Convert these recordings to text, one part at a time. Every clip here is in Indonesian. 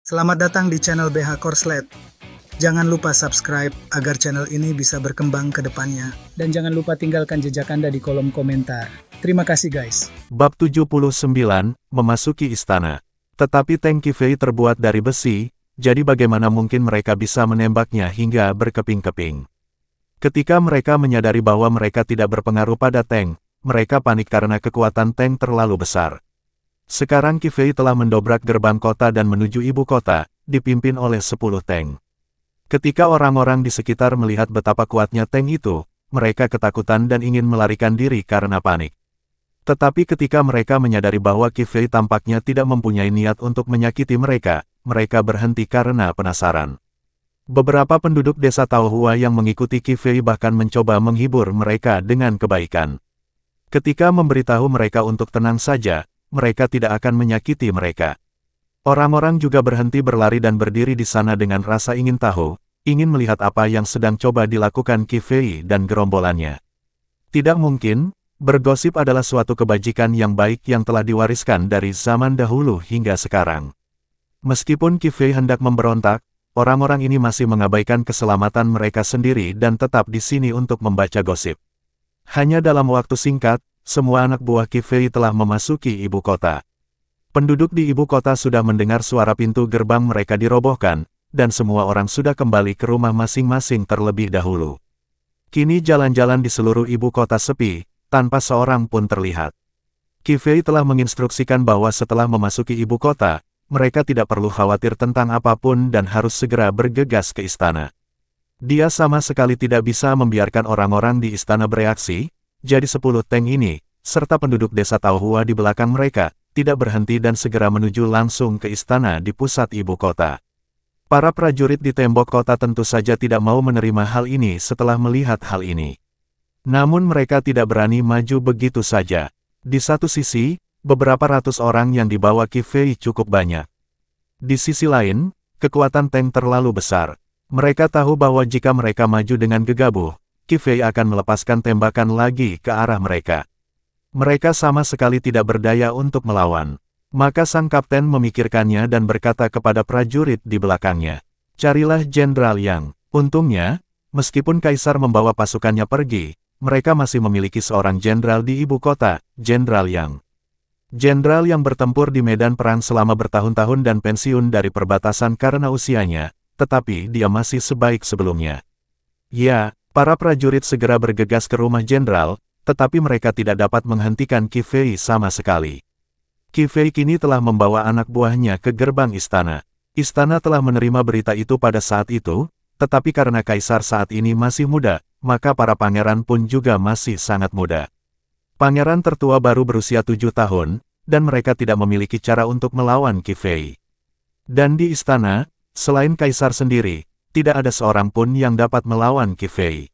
Selamat datang di channel BH Korslet. Jangan lupa subscribe agar channel ini bisa berkembang ke depannya. Dan jangan lupa tinggalkan jejak Anda di kolom komentar. Terima kasih guys. Bab 79, Memasuki Istana. Tetapi tank Kifei terbuat dari besi, jadi bagaimana mungkin mereka bisa menembaknya hingga berkeping-keping. Ketika mereka menyadari bahwa mereka tidak berpengaruh pada tank, mereka panik karena kekuatan tank terlalu besar. Sekarang Kifei telah mendobrak gerbang kota dan menuju ibu kota, dipimpin oleh 10 tank. Ketika orang-orang di sekitar melihat betapa kuatnya tank itu, mereka ketakutan dan ingin melarikan diri karena panik. Tetapi ketika mereka menyadari bahwa Kifei tampaknya tidak mempunyai niat untuk menyakiti mereka, mereka berhenti karena penasaran. Beberapa penduduk desa Taohua yang mengikuti Kifei bahkan mencoba menghibur mereka dengan kebaikan. Ketika memberitahu mereka untuk tenang saja, mereka tidak akan menyakiti mereka. Orang-orang juga berhenti berlari dan berdiri di sana dengan rasa ingin tahu, ingin melihat apa yang sedang coba dilakukan Kifei dan gerombolannya. Tidak mungkin, bergosip adalah suatu kebajikan yang baik yang telah diwariskan dari zaman dahulu hingga sekarang. Meskipun Kifei hendak memberontak, orang-orang ini masih mengabaikan keselamatan mereka sendiri dan tetap di sini untuk membaca gosip. Hanya dalam waktu singkat, semua anak buah Kifei telah memasuki ibu kota. Penduduk di ibu kota sudah mendengar suara pintu gerbang mereka dirobohkan, dan semua orang sudah kembali ke rumah masing-masing terlebih dahulu. Kini jalan-jalan di seluruh ibu kota sepi, tanpa seorang pun terlihat. Kifei telah menginstruksikan bahwa setelah memasuki ibu kota, mereka tidak perlu khawatir tentang apapun dan harus segera bergegas ke istana. Dia sama sekali tidak bisa membiarkan orang-orang di istana bereaksi, jadi 10 tank ini, serta penduduk desa Taohua di belakang mereka, tidak berhenti dan segera menuju langsung ke istana di pusat ibu kota. Para prajurit di tembok kota tentu saja tidak mau menerima hal ini setelah melihat hal ini. Namun mereka tidak berani maju begitu saja. Di satu sisi, beberapa ratus orang yang dibawa Kifei cukup banyak. Di sisi lain, kekuatan tank terlalu besar. Mereka tahu bahwa jika mereka maju dengan gegabah, Kifei akan melepaskan tembakan lagi ke arah mereka. Mereka sama sekali tidak berdaya untuk melawan. Maka sang kapten memikirkannya dan berkata kepada prajurit di belakangnya, "Carilah Jenderal Yang." Untungnya, meskipun Kaisar membawa pasukannya pergi, mereka masih memiliki seorang jenderal di ibu kota, Jenderal Yang. Jenderal yang bertempur di medan perang selama bertahun-tahun dan pensiun dari perbatasan karena usianya, tetapi dia masih sebaik sebelumnya. Ya, para prajurit segera bergegas ke rumah jenderal, tetapi mereka tidak dapat menghentikan Kifei sama sekali. Kifei kini telah membawa anak buahnya ke gerbang istana. Istana telah menerima berita itu pada saat itu, tetapi karena Kaisar saat ini masih muda, maka para pangeran pun juga masih sangat muda. Pangeran tertua baru berusia 7 tahun, dan mereka tidak memiliki cara untuk melawan Kifei. Dan di istana, selain Kaisar sendiri, tidak ada seorang pun yang dapat melawan Kifei.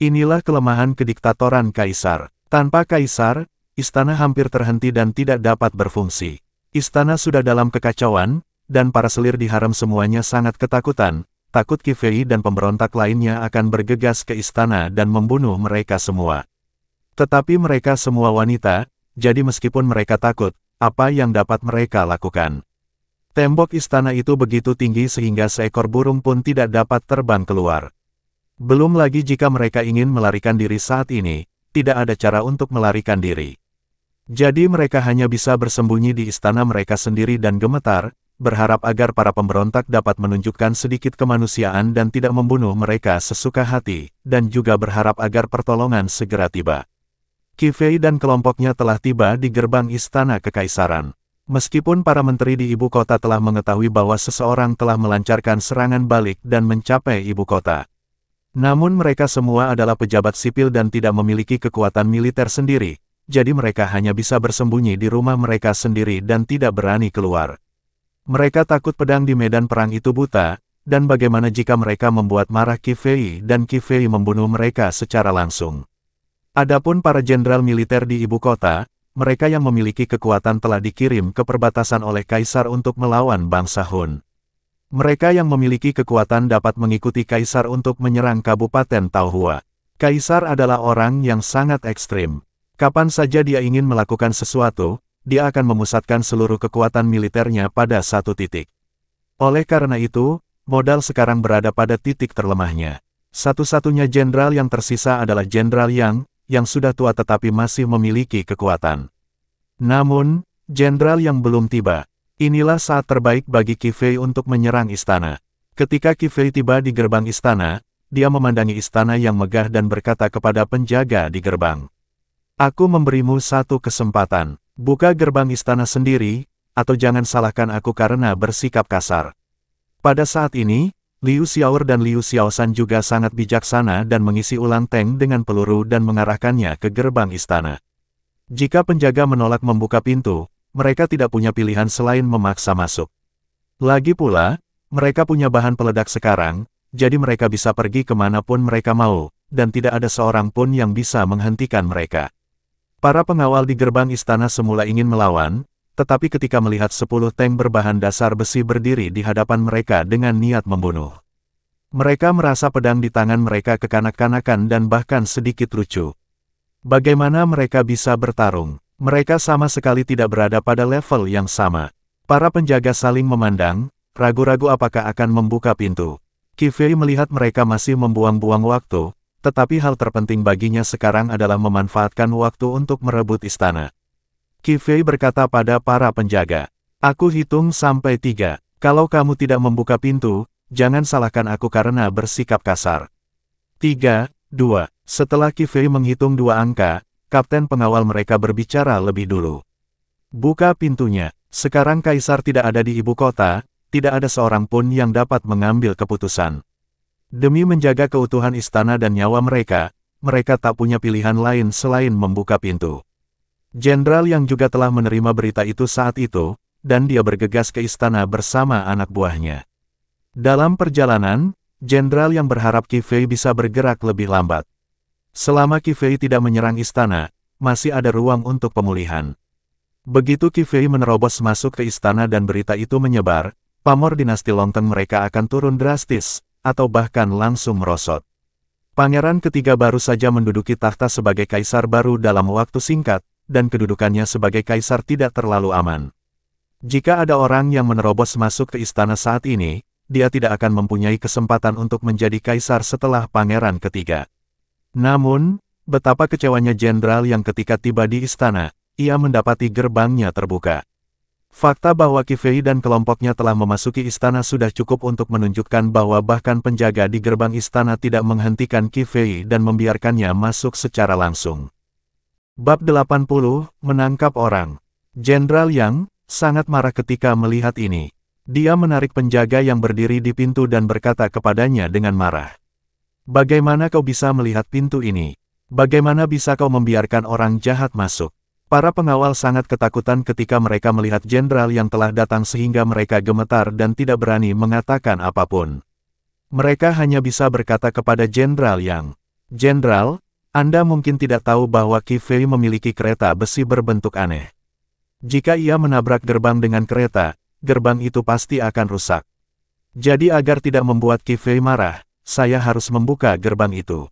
Inilah kelemahan kediktatoran Kaisar. Tanpa Kaisar, istana hampir terhenti dan tidak dapat berfungsi. Istana sudah dalam kekacauan, dan para selir di harem semuanya sangat ketakutan, takut Kifei dan pemberontak lainnya akan bergegas ke istana dan membunuh mereka semua. Tetapi mereka semua wanita, jadi meskipun mereka takut, apa yang dapat mereka lakukan? Tembok istana itu begitu tinggi sehingga seekor burung pun tidak dapat terbang keluar. Belum lagi jika mereka ingin melarikan diri saat ini, tidak ada cara untuk melarikan diri. Jadi mereka hanya bisa bersembunyi di istana mereka sendiri dan gemetar, berharap agar para pemberontak dapat menunjukkan sedikit kemanusiaan dan tidak membunuh mereka sesuka hati, dan juga berharap agar pertolongan segera tiba. Kifei dan kelompoknya telah tiba di gerbang istana kekaisaran. Meskipun para menteri di ibu kota telah mengetahui bahwa seseorang telah melancarkan serangan balik dan mencapai ibu kota. Namun mereka semua adalah pejabat sipil dan tidak memiliki kekuatan militer sendiri, jadi mereka hanya bisa bersembunyi di rumah mereka sendiri dan tidak berani keluar. Mereka takut pedang di medan perang itu buta, dan bagaimana jika mereka membuat marah Kifei dan Kifei membunuh mereka secara langsung. Adapun para jenderal militer di ibu kota, mereka yang memiliki kekuatan telah dikirim ke perbatasan oleh Kaisar untuk melawan bangsa Hun. Mereka yang memiliki kekuatan dapat mengikuti Kaisar untuk menyerang Kabupaten Taohua. Kaisar adalah orang yang sangat ekstrim. Kapan saja dia ingin melakukan sesuatu, dia akan memusatkan seluruh kekuatan militernya pada satu titik. Oleh karena itu, modal sekarang berada pada titik terlemahnya. Satu-satunya jenderal yang tersisa adalah Jenderal Yang, yang sudah tua tetapi masih memiliki kekuatan. Namun, jenderal yang belum tiba. Inilah saat terbaik bagi Qi Fei untuk menyerang istana. Ketika Qi Fei tiba di gerbang istana, dia memandangi istana yang megah dan berkata kepada penjaga di gerbang. Aku memberimu satu kesempatan. Buka gerbang istana sendiri, atau jangan salahkan aku karena bersikap kasar. Pada saat ini, Liu Xiaoer dan Liu Xiaoshan juga sangat bijaksana dan mengisi ulang tank dengan peluru dan mengarahkannya ke gerbang istana. Jika penjaga menolak membuka pintu, mereka tidak punya pilihan selain memaksa masuk. Lagi pula, mereka punya bahan peledak sekarang, jadi mereka bisa pergi kemanapun mereka mau, dan tidak ada seorang pun yang bisa menghentikan mereka. Para pengawal di gerbang istana semula ingin melawan, tetapi ketika melihat 10 tank berbahan dasar besi berdiri di hadapan mereka dengan niat membunuh. Mereka merasa pedang di tangan mereka kekanak-kanakan dan bahkan sedikit lucu. Bagaimana mereka bisa bertarung? Mereka sama sekali tidak berada pada level yang sama. Para penjaga saling memandang, ragu-ragu apakah akan membuka pintu. Qi Fei melihat mereka masih membuang-buang waktu, tetapi hal terpenting baginya sekarang adalah memanfaatkan waktu untuk merebut istana. Qi Fei berkata pada para penjaga, "Aku hitung sampai 3. Kalau kamu tidak membuka pintu, jangan salahkan aku karena bersikap kasar." 3, 2. Setelah Qi Fei menghitung 2 angka, kapten pengawal mereka berbicara lebih dulu. Buka pintunya. Sekarang kaisar tidak ada di ibu kota, tidak ada seorang pun yang dapat mengambil keputusan. Demi menjaga keutuhan istana dan nyawa mereka, mereka tak punya pilihan lain selain membuka pintu. Jenderal yang juga telah menerima berita itu saat itu, dan dia bergegas ke istana bersama anak buahnya. Dalam perjalanan, jenderal yang berharap Qi Fei bisa bergerak lebih lambat. Selama Qi Fei tidak menyerang istana, masih ada ruang untuk pemulihan. Begitu Qi Fei menerobos masuk ke istana dan berita itu menyebar, pamor dinasti Longteng mereka akan turun drastis, atau bahkan langsung merosot. Pangeran ketiga baru saja menduduki takhta sebagai kaisar baru dalam waktu singkat, dan kedudukannya sebagai kaisar tidak terlalu aman. Jika ada orang yang menerobos masuk ke istana saat ini, dia tidak akan mempunyai kesempatan untuk menjadi kaisar setelah pangeran ketiga. Namun, betapa kecewanya jenderal yang ketika tiba di istana, ia mendapati gerbangnya terbuka. Fakta bahwa Qi Fei dan kelompoknya telah memasuki istana sudah cukup untuk menunjukkan bahwa bahkan penjaga di gerbang istana tidak menghentikan Qi Fei dan membiarkannya masuk secara langsung. Bab 80, Menangkap Orang. Jenderal Yang sangat marah ketika melihat ini. Dia menarik penjaga yang berdiri di pintu dan berkata kepadanya dengan marah. Bagaimana kau bisa melihat pintu ini? Bagaimana bisa kau membiarkan orang jahat masuk? Para pengawal sangat ketakutan ketika mereka melihat jenderal yang telah datang sehingga mereka gemetar dan tidak berani mengatakan apapun. Mereka hanya bisa berkata kepada Jenderal Yang, "Jenderal, Anda mungkin tidak tahu bahwa Qi Fei memiliki kereta besi berbentuk aneh. Jika ia menabrak gerbang dengan kereta, gerbang itu pasti akan rusak. Jadi agar tidak membuat Qi Fei marah, saya harus membuka gerbang itu."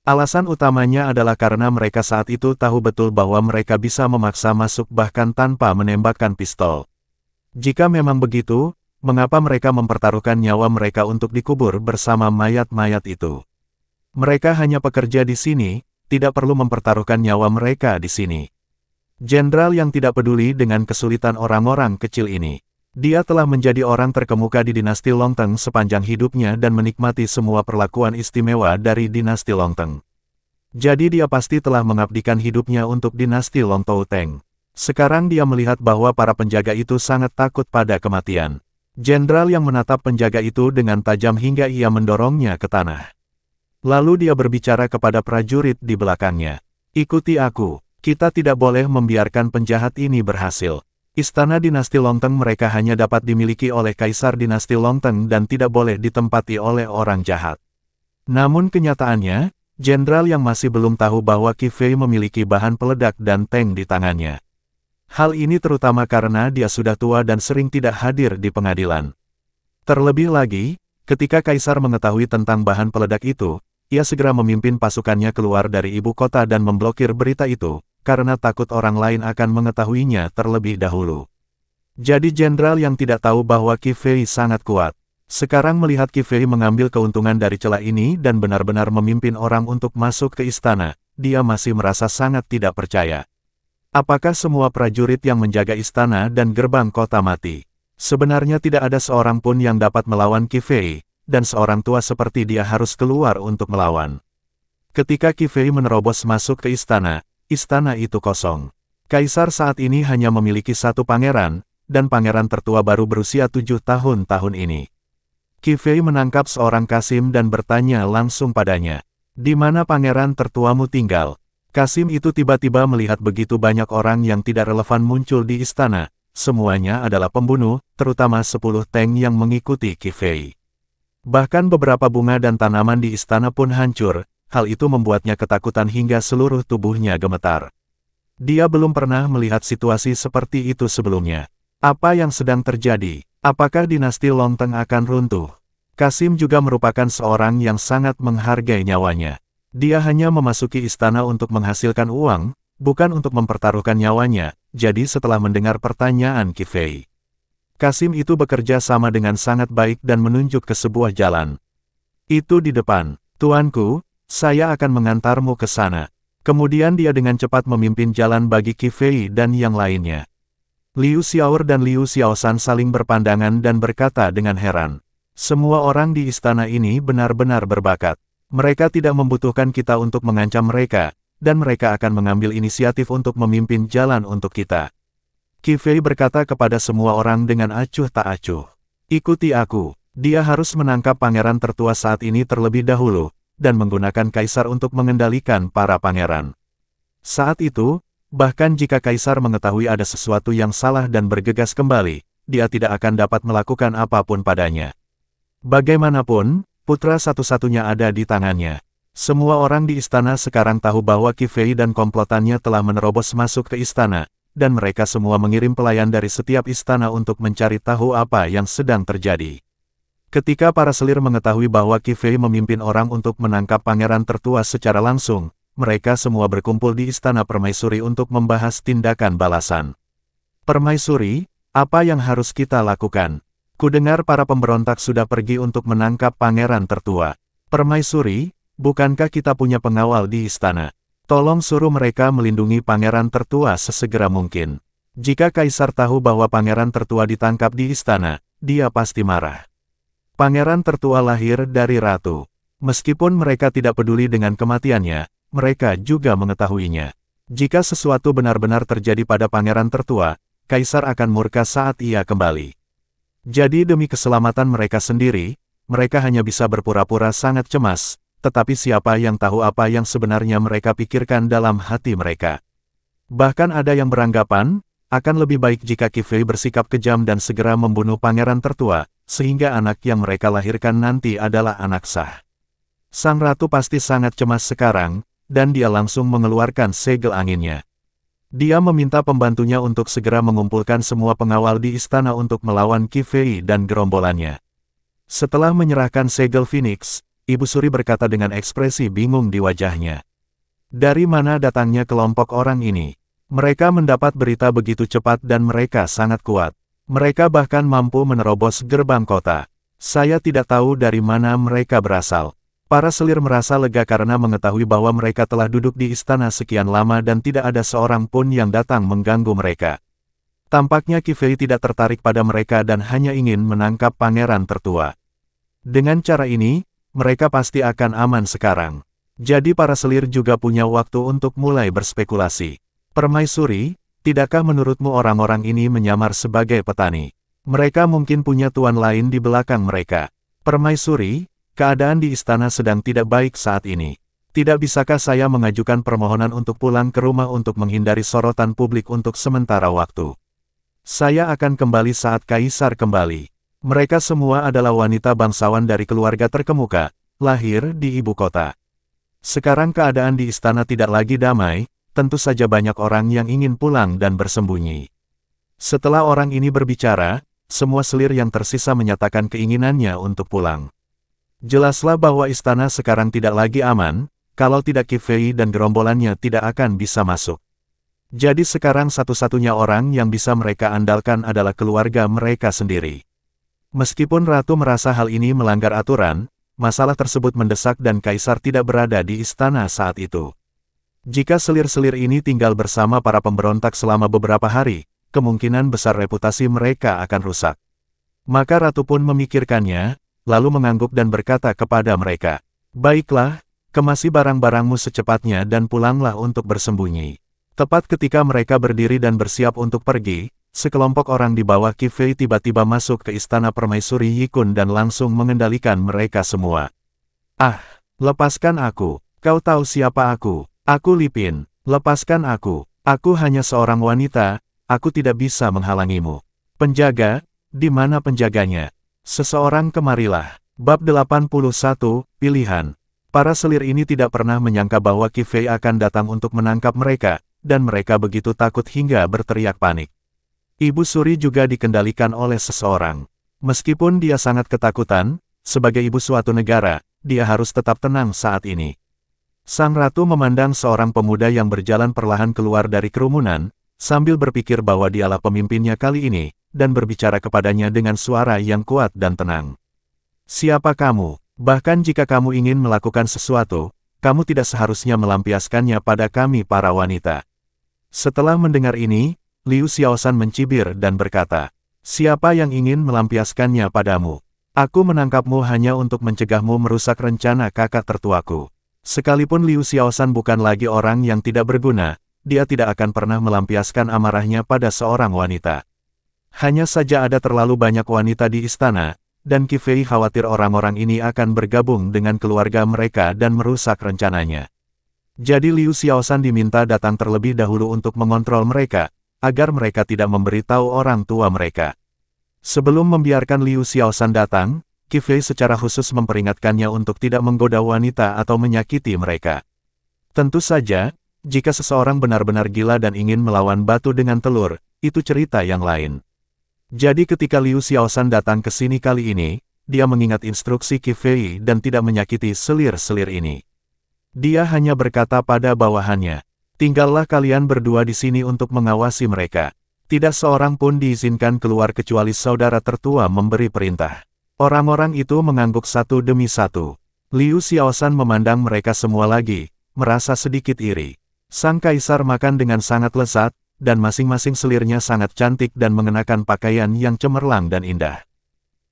Alasan utamanya adalah karena mereka saat itu tahu betul bahwa mereka bisa memaksa masuk bahkan tanpa menembakkan pistol. Jika memang begitu, mengapa mereka mempertaruhkan nyawa mereka untuk dikubur bersama mayat-mayat itu? Mereka hanya pekerja di sini, tidak perlu mempertaruhkan nyawa mereka di sini. Jenderal yang tidak peduli dengan kesulitan orang-orang kecil ini. Dia telah menjadi orang terkemuka di dinasti Longteng sepanjang hidupnya dan menikmati semua perlakuan istimewa dari dinasti Longteng. Jadi dia pasti telah mengabdikan hidupnya untuk dinasti Longtouteng. Sekarang dia melihat bahwa para penjaga itu sangat takut pada kematian. Jenderal yang menatap penjaga itu dengan tajam hingga ia mendorongnya ke tanah. Lalu dia berbicara kepada prajurit di belakangnya. "Ikuti aku, kita tidak boleh membiarkan penjahat ini berhasil. Istana dinasti Longteng mereka hanya dapat dimiliki oleh kaisar dinasti Longteng dan tidak boleh ditempati oleh orang jahat." Namun kenyataannya, jenderal yang masih belum tahu bahwa Qi Fei memiliki bahan peledak dan tank di tangannya. Hal ini terutama karena dia sudah tua dan sering tidak hadir di pengadilan. Terlebih lagi, ketika kaisar mengetahui tentang bahan peledak itu, ia segera memimpin pasukannya keluar dari ibu kota dan memblokir berita itu, karena takut orang lain akan mengetahuinya terlebih dahulu. Jadi jenderal yang tidak tahu bahwa Qi Fei sangat kuat. Sekarang melihat Qi Fei mengambil keuntungan dari celah ini dan benar-benar memimpin orang untuk masuk ke istana, dia masih merasa sangat tidak percaya. Apakah semua prajurit yang menjaga istana dan gerbang kota mati? Sebenarnya tidak ada seorang pun yang dapat melawan Qi Fei, dan seorang tua seperti dia harus keluar untuk melawan. Ketika Qi Fei menerobos masuk ke istana itu kosong. Kaisar saat ini hanya memiliki satu pangeran, dan pangeran tertua baru berusia 7 tahun ini. Qi Fei menangkap seorang Qasim dan bertanya langsung padanya, "Di mana pangeran tertuamu tinggal?" Qasim itu tiba-tiba melihat begitu banyak orang yang tidak relevan muncul di istana. Semuanya adalah pembunuh, terutama 10 tank yang mengikuti Qi Fei. Bahkan beberapa bunga dan tanaman di istana pun hancur, hal itu membuatnya ketakutan hingga seluruh tubuhnya gemetar. Dia belum pernah melihat situasi seperti itu sebelumnya. Apa yang sedang terjadi? Apakah dinasti Longteng akan runtuh? Qasim juga merupakan seorang yang sangat menghargai nyawanya. Dia hanya memasuki istana untuk menghasilkan uang, bukan untuk mempertaruhkan nyawanya, jadi setelah mendengar pertanyaan Qi Fei, Qasim itu bekerja sama dengan sangat baik dan menunjuk ke sebuah jalan. "Itu di depan, tuanku, saya akan mengantarmu ke sana." Kemudian dia dengan cepat memimpin jalan bagi Qi Fei dan yang lainnya. Liu Xiaor dan Liu Xiaoshan saling berpandangan dan berkata dengan heran, "Semua orang di istana ini benar-benar berbakat. Mereka tidak membutuhkan kita untuk mengancam mereka, dan mereka akan mengambil inisiatif untuk memimpin jalan untuk kita." Qi Fei berkata kepada semua orang dengan acuh tak acuh, "Ikuti aku." Dia harus menangkap pangeran tertua saat ini terlebih dahulu, dan menggunakan kaisar untuk mengendalikan para pangeran. Saat itu, bahkan jika kaisar mengetahui ada sesuatu yang salah dan bergegas kembali, dia tidak akan dapat melakukan apapun padanya. Bagaimanapun, putra satu-satunya ada di tangannya. Semua orang di istana sekarang tahu bahwa Qi Fei dan komplotannya telah menerobos masuk ke istana, dan mereka semua mengirim pelayan dari setiap istana untuk mencari tahu apa yang sedang terjadi. Ketika para selir mengetahui bahwa Qi Fei memimpin orang untuk menangkap pangeran tertua secara langsung, mereka semua berkumpul di istana permaisuri untuk membahas tindakan balasan. "Permaisuri, apa yang harus kita lakukan? Kudengar para pemberontak sudah pergi untuk menangkap pangeran tertua. Permaisuri, bukankah kita punya pengawal di istana? Tolong suruh mereka melindungi pangeran tertua sesegera mungkin. Jika kaisar tahu bahwa pangeran tertua ditangkap di istana, dia pasti marah." Pangeran tertua lahir dari ratu. Meskipun mereka tidak peduli dengan kematiannya, mereka juga mengetahuinya. Jika sesuatu benar-benar terjadi pada pangeran tertua, kaisar akan murka saat ia kembali. Jadi demi keselamatan mereka sendiri, mereka hanya bisa berpura-pura sangat cemas, tetapi siapa yang tahu apa yang sebenarnya mereka pikirkan dalam hati mereka. Bahkan ada yang beranggapan, akan lebih baik jika Qi Fei bersikap kejam dan segera membunuh pangeran tertua, sehingga anak yang mereka lahirkan nanti adalah anak sah. Sang ratu pasti sangat cemas sekarang, dan dia langsung mengeluarkan segel anginnya. Dia meminta pembantunya untuk segera mengumpulkan semua pengawal di istana untuk melawan Qi Fei dan gerombolannya. Setelah menyerahkan segel Phoenix, Ibu Suri berkata dengan ekspresi bingung di wajahnya. Dari mana datangnya kelompok orang ini? Mereka mendapat berita begitu cepat dan mereka sangat kuat. Mereka bahkan mampu menerobos gerbang kota. Saya tidak tahu dari mana mereka berasal. Para selir merasa lega karena mengetahui bahwa mereka telah duduk di istana sekian lama dan tidak ada seorang pun yang datang mengganggu mereka. Tampaknya Qi Fei tidak tertarik pada mereka dan hanya ingin menangkap pangeran tertua. Dengan cara ini, mereka pasti akan aman sekarang. Jadi para selir juga punya waktu untuk mulai berspekulasi. Permaisuri, tidakkah menurutmu orang-orang ini menyamar sebagai petani? Mereka mungkin punya tuan lain di belakang mereka. Permaisuri, keadaan di istana sedang tidak baik saat ini. Tidak bisakah saya mengajukan permohonan untuk pulang ke rumah untuk menghindari sorotan publik untuk sementara waktu? Saya akan kembali saat kaisar kembali. Mereka semua adalah wanita bangsawan dari keluarga terkemuka, lahir di ibu kota. Sekarang keadaan di istana tidak lagi damai, tentu saja banyak orang yang ingin pulang dan bersembunyi. Setelah orang ini berbicara, semua selir yang tersisa menyatakan keinginannya untuk pulang. Jelaslah bahwa istana sekarang tidak lagi aman, kalau tidak Qi Fei dan gerombolannya tidak akan bisa masuk. Jadi sekarang satu-satunya orang yang bisa mereka andalkan adalah keluarga mereka sendiri. Meskipun Ratu merasa hal ini melanggar aturan, masalah tersebut mendesak dan Kaisar tidak berada di istana saat itu. Jika selir-selir ini tinggal bersama para pemberontak selama beberapa hari, kemungkinan besar reputasi mereka akan rusak. Maka Ratu pun memikirkannya, lalu mengangguk dan berkata kepada mereka, "Baiklah, kemasi barang-barangmu secepatnya dan pulanglah untuk bersembunyi." Tepat ketika mereka berdiri dan bersiap untuk pergi, sekelompok orang di bawah Qi Fei tiba-tiba masuk ke istana permaisuri Yi Kun dan langsung mengendalikan mereka semua. "Ah, lepaskan aku, kau tahu siapa aku? Aku Li Pin, lepaskan aku hanya seorang wanita, aku tidak bisa menghalangimu." "Penjaga, di mana penjaganya? Seseorang kemarilah." Bab 81, Pilihan. Para selir ini tidak pernah menyangka bahwa Qi Fei akan datang untuk menangkap mereka, dan mereka begitu takut hingga berteriak panik. Ibu Suri juga dikendalikan oleh seseorang. Meskipun dia sangat ketakutan, sebagai ibu suatu negara, dia harus tetap tenang saat ini. Sang Ratu memandang seorang pemuda yang berjalan perlahan keluar dari kerumunan, sambil berpikir bahwa dialah pemimpinnya kali ini, dan berbicara kepadanya dengan suara yang kuat dan tenang. "Siapa kamu? Bahkan jika kamu ingin melakukan sesuatu, kamu tidak seharusnya melampiaskannya pada kami para wanita." Setelah mendengar ini, Liu Xiaoshan mencibir dan berkata, "Siapa yang ingin melampiaskannya padamu? Aku menangkapmu hanya untuk mencegahmu merusak rencana kakak tertuaku." Sekalipun Liu Xiaoshan bukan lagi orang yang tidak berguna, dia tidak akan pernah melampiaskan amarahnya pada seorang wanita. Hanya saja ada terlalu banyak wanita di istana, dan Qi Fei khawatir orang-orang ini akan bergabung dengan keluarga mereka dan merusak rencananya. Jadi Liu Xiaoshan diminta datang terlebih dahulu untuk mengontrol mereka, agar mereka tidak memberitahu orang tua mereka. Sebelum membiarkan Liu Xiaoshan datang, Qi Fei secara khusus memperingatkannya untuk tidak menggoda wanita atau menyakiti mereka. Tentu saja, jika seseorang benar-benar gila dan ingin melawan batu dengan telur, itu cerita yang lain. Jadi ketika Liu Xiaoshan datang ke sini kali ini, dia mengingat instruksi Qi Fei dan tidak menyakiti selir-selir ini. Dia hanya berkata pada bawahannya, "Tinggallah kalian berdua di sini untuk mengawasi mereka. Tidak seorang pun diizinkan keluar kecuali saudara tertua memberi perintah." Orang-orang itu mengangguk satu demi satu. Liu Xiaoshan memandang mereka semua lagi, merasa sedikit iri. Sang kaisar makan dengan sangat lezat, dan masing-masing selirnya sangat cantik dan mengenakan pakaian yang cemerlang dan indah.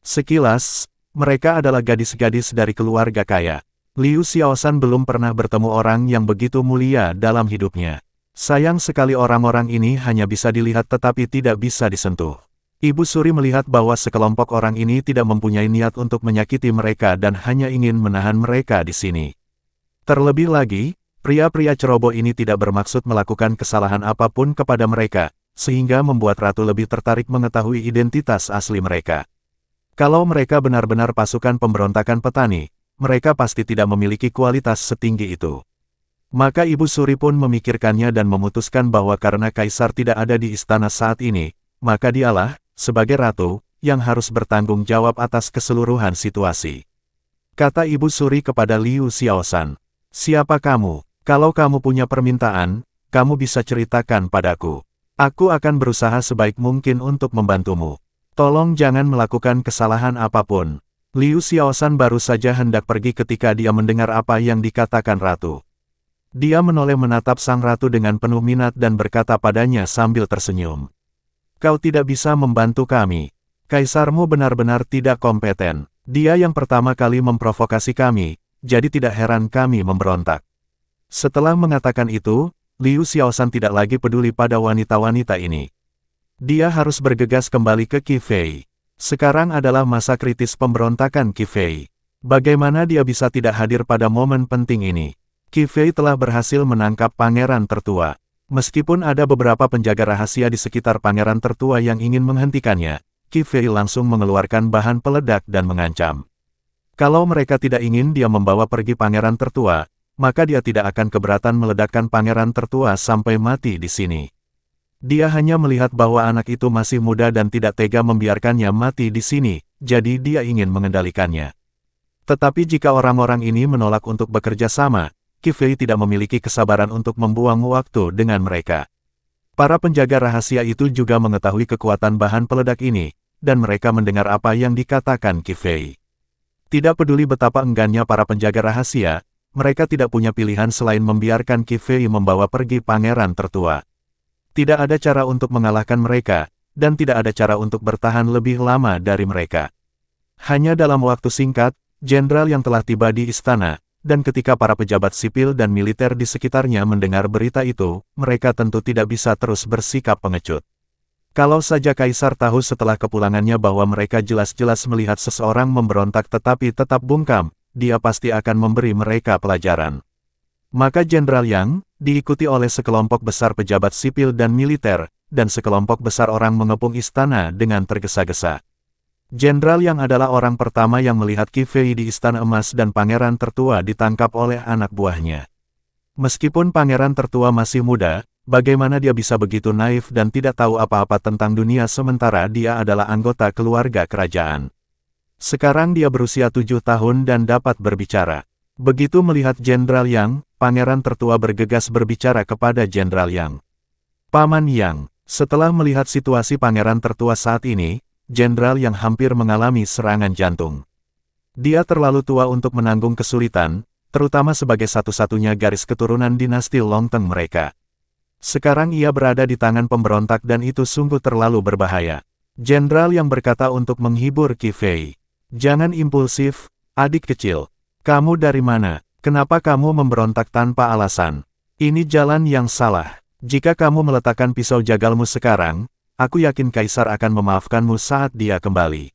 Sekilas, mereka adalah gadis-gadis dari keluarga kaya. Liu Xiaoshan belum pernah bertemu orang yang begitu mulia dalam hidupnya. Sayang sekali orang-orang ini hanya bisa dilihat tetapi tidak bisa disentuh. Ibu Suri melihat bahwa sekelompok orang ini tidak mempunyai niat untuk menyakiti mereka dan hanya ingin menahan mereka di sini. Terlebih lagi, pria-pria ceroboh ini tidak bermaksud melakukan kesalahan apapun kepada mereka, sehingga membuat Ratu lebih tertarik mengetahui identitas asli mereka. Kalau mereka benar-benar pasukan pemberontakan petani, mereka pasti tidak memiliki kualitas setinggi itu. Maka Ibu Suri pun memikirkannya dan memutuskan bahwa karena Kaisar tidak ada di istana saat ini, maka dialah, sebagai Ratu, yang harus bertanggung jawab atas keseluruhan situasi. Kata Ibu Suri kepada Liu Xiaoshan, "Siapa kamu? Kalau kamu punya permintaan, kamu bisa ceritakan padaku. Aku akan berusaha sebaik mungkin untuk membantumu. Tolong jangan melakukan kesalahan apapun." Liu Xiaoshan baru saja hendak pergi ketika dia mendengar apa yang dikatakan Ratu. Dia menoleh menatap sang Ratu dengan penuh minat dan berkata padanya sambil tersenyum, "Kau tidak bisa membantu kami. Kaisarmu benar-benar tidak kompeten. Dia yang pertama kali memprovokasi kami, jadi tidak heran kami memberontak." Setelah mengatakan itu, Liu Xiaoshan tidak lagi peduli pada wanita-wanita ini. Dia harus bergegas kembali ke Qi Fei. Sekarang adalah masa kritis pemberontakan Qi Fei. Bagaimana dia bisa tidak hadir pada momen penting ini? Qi Fei telah berhasil menangkap pangeran tertua. Meskipun ada beberapa penjaga rahasia di sekitar pangeran tertua yang ingin menghentikannya, Qi Fei langsung mengeluarkan bahan peledak dan mengancam. Kalau mereka tidak ingin dia membawa pergi pangeran tertua, maka dia tidak akan keberatan meledakkan pangeran tertua sampai mati di sini. Dia hanya melihat bahwa anak itu masih muda dan tidak tega membiarkannya mati di sini, jadi dia ingin mengendalikannya. Tetapi jika orang-orang ini menolak untuk bekerja sama, Qi Fei tidak memiliki kesabaran untuk membuang waktu dengan mereka. Para penjaga rahasia itu juga mengetahui kekuatan bahan peledak ini, dan mereka mendengar apa yang dikatakan Qi Fei. Tidak peduli betapa enggannya para penjaga rahasia, mereka tidak punya pilihan selain membiarkan Qi Fei membawa pergi pangeran tertua. Tidak ada cara untuk mengalahkan mereka, dan tidak ada cara untuk bertahan lebih lama dari mereka. Hanya dalam waktu singkat, jenderal yang telah tiba di istana, dan ketika para pejabat sipil dan militer di sekitarnya mendengar berita itu, mereka tentu tidak bisa terus bersikap pengecut. Kalau saja Kaisar tahu setelah kepulangannya bahwa mereka jelas-jelas melihat seseorang memberontak tetapi tetap bungkam, dia pasti akan memberi mereka pelajaran. Maka Jenderal Yang, diikuti oleh sekelompok besar pejabat sipil dan militer, dan sekelompok besar orang mengepung istana dengan tergesa-gesa. Jenderal Yang adalah orang pertama yang melihat Qi Fei di Istana Emas dan Pangeran Tertua ditangkap oleh anak buahnya. Meskipun Pangeran Tertua masih muda, bagaimana dia bisa begitu naif dan tidak tahu apa-apa tentang dunia sementara dia adalah anggota keluarga kerajaan. Sekarang dia berusia 7 tahun dan dapat berbicara. Begitu melihat Jenderal Yang, Pangeran Tertua bergegas berbicara kepada Jenderal Yang. Paman Yang, setelah melihat situasi Pangeran Tertua saat ini, Jenderal Yang hampir mengalami serangan jantung. Dia terlalu tua untuk menanggung kesulitan, terutama sebagai satu-satunya garis keturunan dinasti Longteng mereka. Sekarang ia berada di tangan pemberontak dan itu sungguh terlalu berbahaya. Jenderal Yang berkata untuk menghibur Qi Fei. Jangan impulsif, adik kecil. Kamu dari mana? Kenapa kamu memberontak tanpa alasan? Ini jalan yang salah. Jika kamu meletakkan pisau jagalmu sekarang, aku yakin Kaisar akan memaafkanmu saat dia kembali.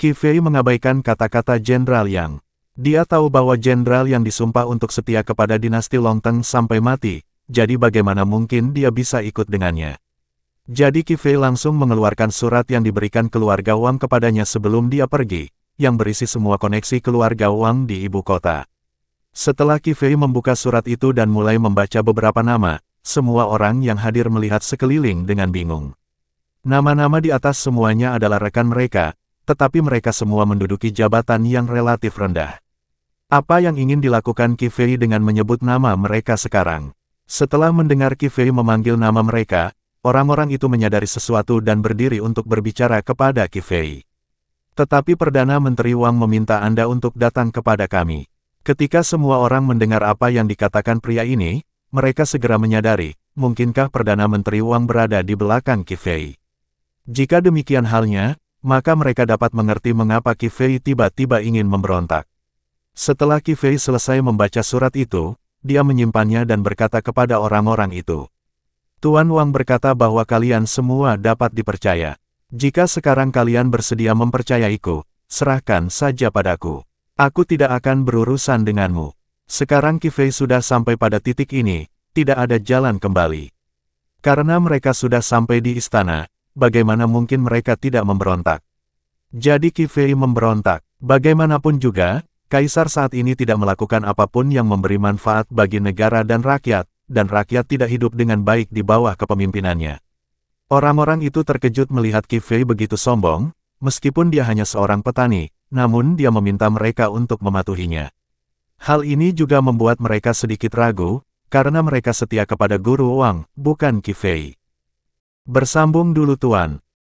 Qi Fei mengabaikan kata-kata Jenderal Yang. Dia tahu bahwa Jenderal Yang disumpah untuk setia kepada dinasti Longteng sampai mati, jadi bagaimana mungkin dia bisa ikut dengannya. Jadi Qi Fei langsung mengeluarkan surat yang diberikan keluarga Wang kepadanya sebelum dia pergi, yang berisi semua koneksi keluarga Wang di ibu kota. Setelah Qi Fei membuka surat itu dan mulai membaca beberapa nama, semua orang yang hadir melihat sekeliling dengan bingung. Nama-nama di atas semuanya adalah rekan mereka, tetapi mereka semua menduduki jabatan yang relatif rendah. Apa yang ingin dilakukan Qi Fei dengan menyebut nama mereka sekarang? Setelah mendengar Qi Fei memanggil nama mereka, orang-orang itu menyadari sesuatu dan berdiri untuk berbicara kepada Qi Fei. Tetapi Perdana Menteri Wang meminta Anda untuk datang kepada kami. Ketika semua orang mendengar apa yang dikatakan pria ini, mereka segera menyadari, mungkinkah Perdana Menteri Wang berada di belakang Qi Fei. Jika demikian halnya, maka mereka dapat mengerti mengapa Qi Fei tiba-tiba ingin memberontak. Setelah Qi Fei selesai membaca surat itu, dia menyimpannya dan berkata kepada orang-orang itu. Tuan Wang berkata bahwa kalian semua dapat dipercaya. Jika sekarang kalian bersedia mempercayaiku, serahkan saja padaku. Aku tidak akan berurusan denganmu. Sekarang Qi Fei sudah sampai pada titik ini, tidak ada jalan kembali. Karena mereka sudah sampai di istana, bagaimana mungkin mereka tidak memberontak? Jadi Qi Fei memberontak. Bagaimanapun juga, Kaisar saat ini tidak melakukan apapun yang memberi manfaat bagi negara dan rakyat tidak hidup dengan baik di bawah kepemimpinannya. Orang-orang itu terkejut melihat Qi Fei begitu sombong, meskipun dia hanya seorang petani, namun dia meminta mereka untuk mematuhinya. Hal ini juga membuat mereka sedikit ragu, karena mereka setia kepada Guru Wang, bukan Qi Fei. Bersambung dulu Tuan,